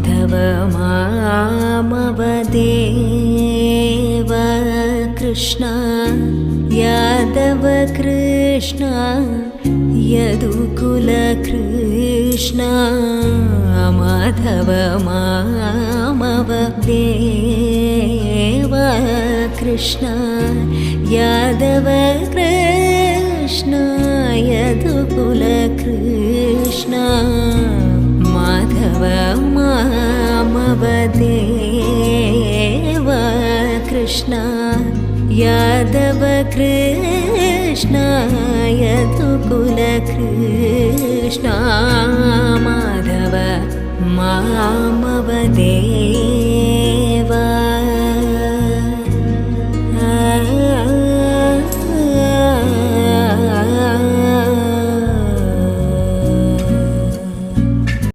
माधव मामव देव कृष्ण यादव कृष्ण यदुकुल कृष्ण माधव मामव देव कृष्ण यादव कृष्ण यदुकुल कृष्ण माधव मामव देव कृष्ण यादव कृष्ण यदुकुल कृष्ण माधव मामव देव